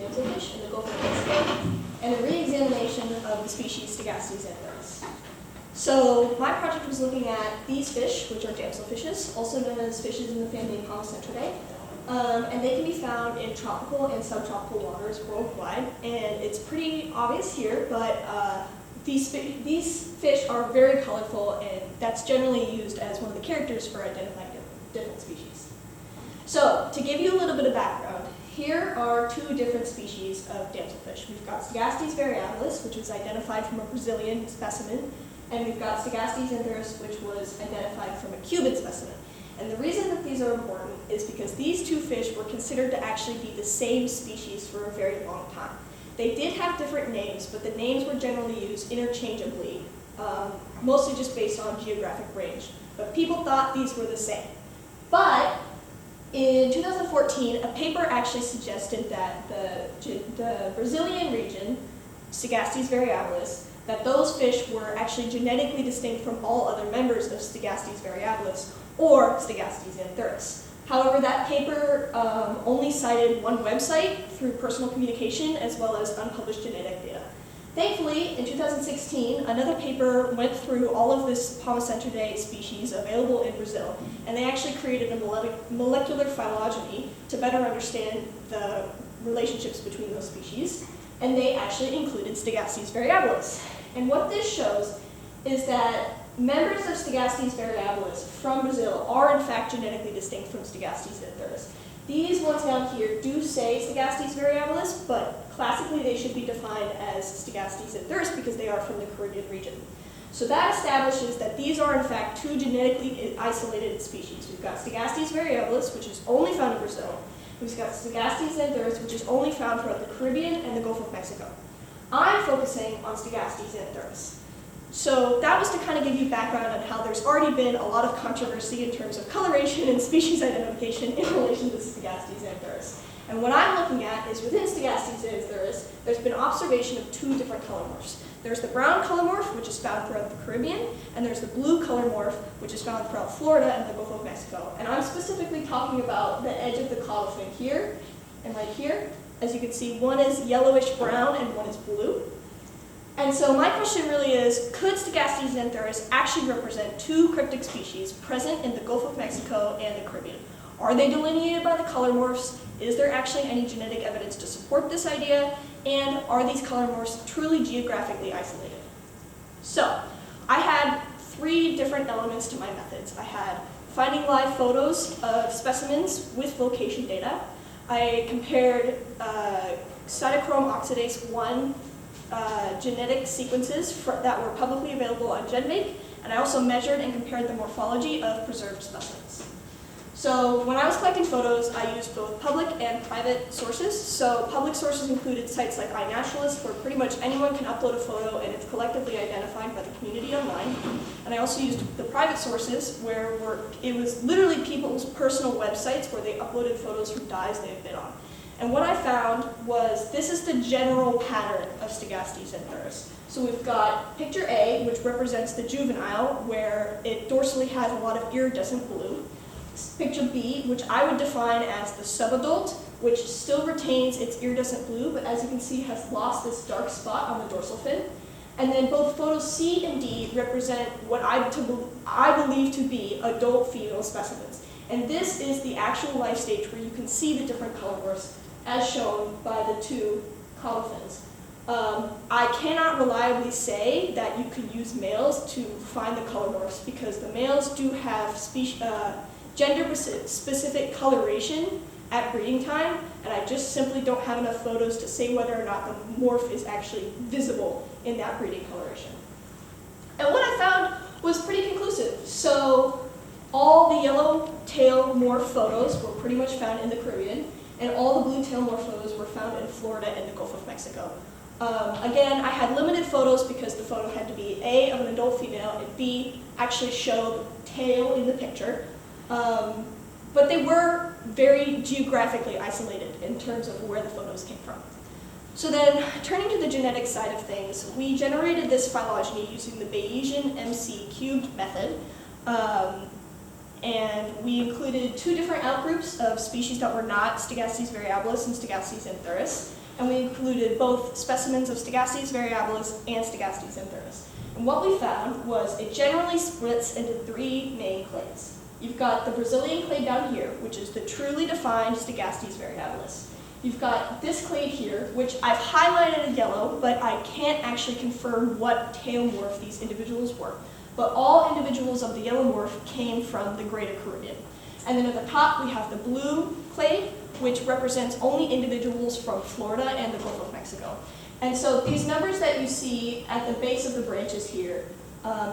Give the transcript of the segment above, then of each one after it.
damselfish in the Gulf of Mexico, and a re-examination of the species Stegastes xantharus. So my project was looking at these fish, which are damselfishes, also known as fishes in the family Pomacentridae, and they can be found in tropical and subtropical waters worldwide. And it's pretty obvious here, but these fish are very colorful, and that's generally used as one of the characters for identifying different species. So to give you a little bit of background, here are two different species of damselfish. We've got Stegastes variabilis, which was identified from a Brazilian specimen, and we've got Stegastes xantharus, which was identified from a Cuban specimen. And the reason that these are important is because these two fish were considered to actually be the same species for a very long time. They did have different names, but the names were generally used interchangeably, mostly just based on geographic range. But people thought these were the same. But in 2014, a paper actually suggested that the Brazilian region, Stegastes variabilis, that those fish were actually genetically distinct from all other members of Stegastes variabilis, or Stegastes xantharus. However, that paper only cited one website through personal communication as well as unpublished genetic data. Thankfully, in 2016, another paper went through all of this Pomacentridae species available in Brazil, and they actually created a molecular phylogeny to better understand the relationships between those species, and they actually included Stegastes variabilis. And what this shows is that members of Stegastes variabilis from Brazil are in fact genetically distinct from Stegastes xantharus. These ones down here do say Stegastes variabilis, but classically they should be defined as Stegastes xantharus because they are from the Caribbean region. So that establishes that these are in fact two genetically isolated species. We've got Stegastes variabilis, which is only found in Brazil. We've got Stegastes xantharus, which is only found throughout the Caribbean and the Gulf of Mexico. I'm focusing on Stegastes xantharus. So that was to kind of give you background on how there's already been a lot of controversy in terms of coloration and species identification in relation to Stegastes xantharus. And what I'm looking at is within Stegastes xantharus, there's been observation of two different color morphs. There's the brown color morph, which is found throughout the Caribbean, and there's the blue color morph, which is found throughout Florida and the Gulf of Mexico. And I'm specifically talking about the edge of the caudal fin here and right here. As you can see, one is yellowish brown and one is blue. And so my question really is, could Stegastes xantharus actually represent two cryptic species present in the Gulf of Mexico and the Caribbean? Are they delineated by the color morphs? Is there actually any genetic evidence to support this idea? And are these color morphs truly geographically isolated? So I had three different elements to my methods. I had finding live photos of specimens with location data. I compared cytochrome oxidase 1 genetic sequences that were publicly available on GenBank, and I also measured and compared the morphology of preserved specimens. So when I was collecting photos, I used both public and private sources. So public sources included sites like iNaturalist, where pretty much anyone can upload a photo and it's collectively identified by the community online. And I also used the private sources, where it was literally people's personal websites where they uploaded photos from dives they've been on. And what I found was this is the general pattern of Stegastes xantharus. So we've got picture A, which represents the juvenile, where it dorsally has a lot of iridescent blue. Picture B, which I would define as the subadult, which still retains its iridescent blue, but as you can see has lost this dark spot on the dorsal fin. And then both photos C and D represent what I believe to be adult female specimens. And this is the actual life stage where you can see the different color morphs as shown by the two caudal fins. I cannot reliably say that you could use males to find the color morphs because the males do have gender-specific coloration at breeding time, and I just simply don't have enough photos to say whether or not the morph is actually visible in that breeding coloration. And what I found was pretty conclusive. So all the yellow tail morph photos were pretty much found in the Caribbean, and all the blue tail morph photos were found in Florida and the Gulf of Mexico. Again, I had limited photos because the photo had to be A, of an adult female, and B, actually show the tail in the picture. But they were very geographically isolated in terms of where the photos came from. So then, turning to the genetic side of things, we generated this phylogeny using the Bayesian MC cubed method. And we included two different outgroups of species that were not Stegastes variabilis and Stegastes xantharus. and we included both specimens of Stegastes variabilis and Stegastes xanthoris. And what we found was it generally splits into three main clades. You've got the Brazilian clade down here, which is the truly defined Stegastes variabilis. You've got this clade here, which I've highlighted in yellow, but I can't actually confirm what tail morph these individuals were. But all individuals of the yellow morph came from the Greater Caribbean. And then at the top, we have the blue clade, which represents only individuals from Florida and the Gulf of Mexico. And so these numbers that you see at the base of the branches here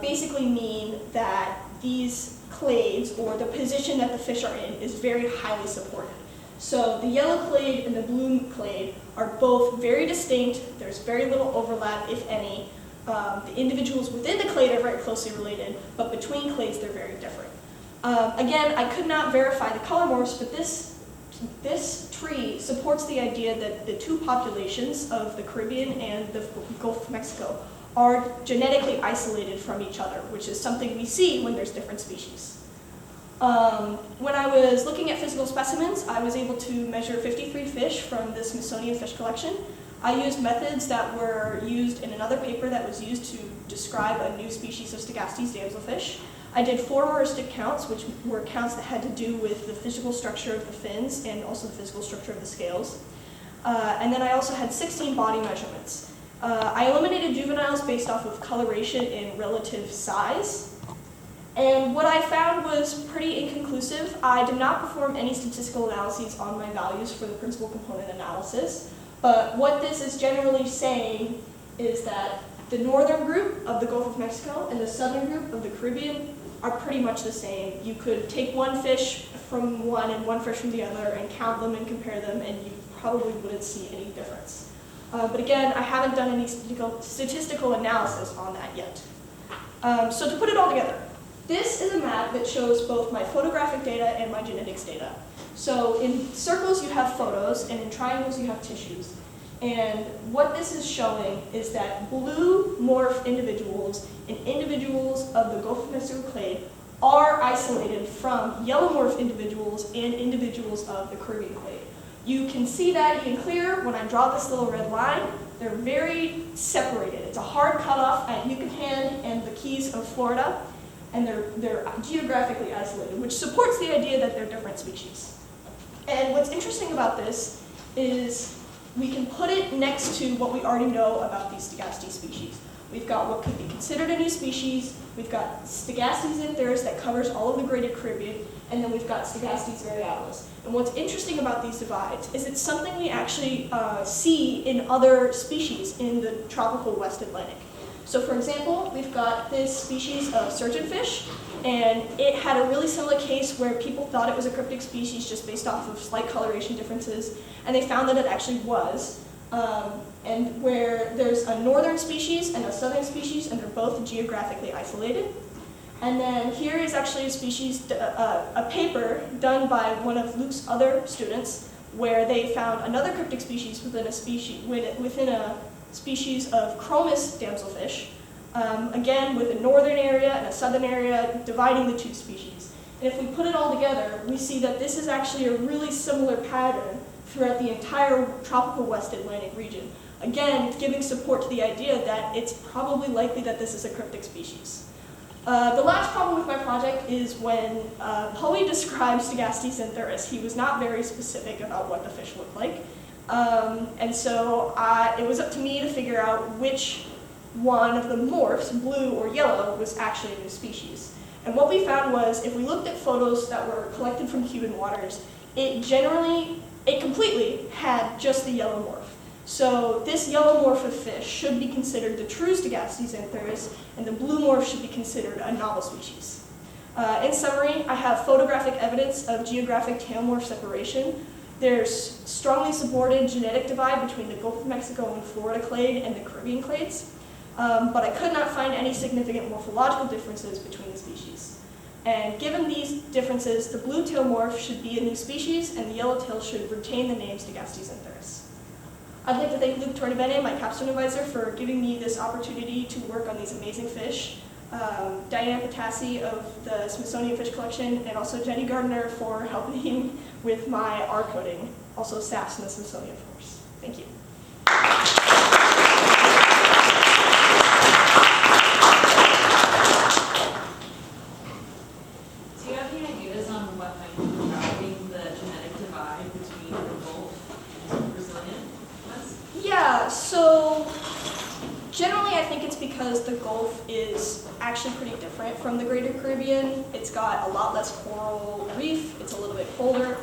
basically mean that these clades, or the position that the fish are in, is very highly supported. So the yellow clade and the blue clade are both very distinct. There's very little overlap, if any. The individuals within the clade are very closely related, but between clades they're very different. Again, I could not verify the color morphs, but this tree supports the idea that the two populations of the Caribbean and the Gulf of Mexico are genetically isolated from each other, which is something we see when there's different species. When I was looking at physical specimens, I was able to measure 53 fish from the Smithsonian Fish Collection. I used methods that were used in another paper that was used to describe a new species of Stegastes damselfish. I did 4 heuristic counts, which were counts that had to do with the physical structure of the fins and also the physical structure of the scales. And then I also had 16 body measurements. I eliminated juveniles based off of coloration in relative size. And what I found was pretty inconclusive. I did not perform any statistical analyses on my values for the principal component analysis. But what this is generally saying is that the northern group of the Gulf of Mexico and the southern group of the Caribbean are pretty much the same. You could take one fish from one and one fish from the other and count them and compare them, and you probably wouldn't see any difference. But again, I haven't done any statistical analysis on that yet. So to put it all together, this is a map that shows both my photographic data and my genetics data. So in circles you have photos, and in triangles you have tissues. And what this is showing is that blue morph individuals and individuals of the Gulf of Mexico clade are isolated from yellow morph individuals and individuals of the Caribbean clade. You can see that even clearer when I draw this little red line. They're very separated. It's a hard cutoff at Yucatan and the Keys of Florida, and they're geographically isolated, which supports the idea that they're different species. And what's interesting about this is we can put it next to what we already know about these Stegastes species. We've got what could be considered a new species, we've got Stegastes xanthoris that covers all of the Greater Caribbean, and then we've got Stegastes variabilis. And what's interesting about these divides is it's something we actually see in other species in the tropical West Atlantic. So for example, we've got this species of surgeonfish, and it had a really similar case where people thought it was a cryptic species just based off of slight coloration differences, and they found that it actually was. And where there's a northern species and a southern species, and they're both geographically isolated. And then here is actually a species, a paper done by one of Luke's other students, where they found another cryptic species within a species of chromis damselfish, again with a northern area and a southern area dividing the two species. And if we put it all together, we see that this is actually a really similar pattern throughout the entire tropical West Atlantic region. Again, giving support to the idea that it's probably likely that this is a cryptic species. The last problem with my project is when Pauly described Stegastes xanthoris, he was not very specific about what the fish looked like. And so it was up to me to figure out which one of the morphs, blue or yellow, was actually a new species. And what we found was, if we looked at photos that were collected from Cuban waters, it completely had just the yellow morph. So this yellow morph of fish should be considered the true Stegastes xanthoris, and the blue morph should be considered a novel species. In summary, I have photographic evidence of geographic tail morph separation. There's strongly supported genetic divide between the Gulf of Mexico and Florida clade and the Caribbean clades, but I could not find any significant morphological differences between the species. And given these differences, the blue tail morph should be a new species, and the yellow tail should retain the name Stegastes xanthoris. I'd like to thank Luke Tornabene, my capstone advisor, for giving me this opportunity to work on these amazing fish, Diane Patassi of the Smithsonian Fish Collection, and also Jenny Gardner for helping with my R coding, also SAS in the Smithsonian, of course. Thank you. Yeah, so generally I think it's because the Gulf is actually pretty different from the Greater Caribbean. It's got a lot less coral reef, it's a little bit colder,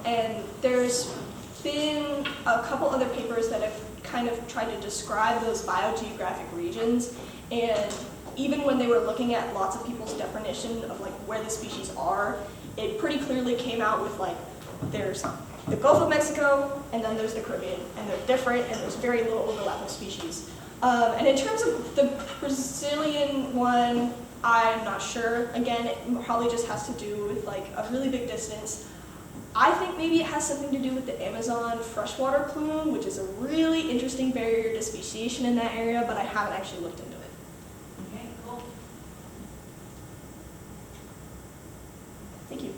and there's been a couple other papers that have kind of tried to describe those biogeographic regions, and even when they were looking at lots of people's definition of like where the species are, it pretty clearly came out with like there's the Gulf of Mexico and then there's the Caribbean, and they're different and there's very little overlap of species. And in terms of the Brazilian one, I'm not sure. Again, it probably just has to do with like a really big distance. I think maybe it has something to do with the Amazon freshwater plume, which is a really interesting barrier to speciation in that area, but I haven't actually looked into it. Okay, cool. Thank you.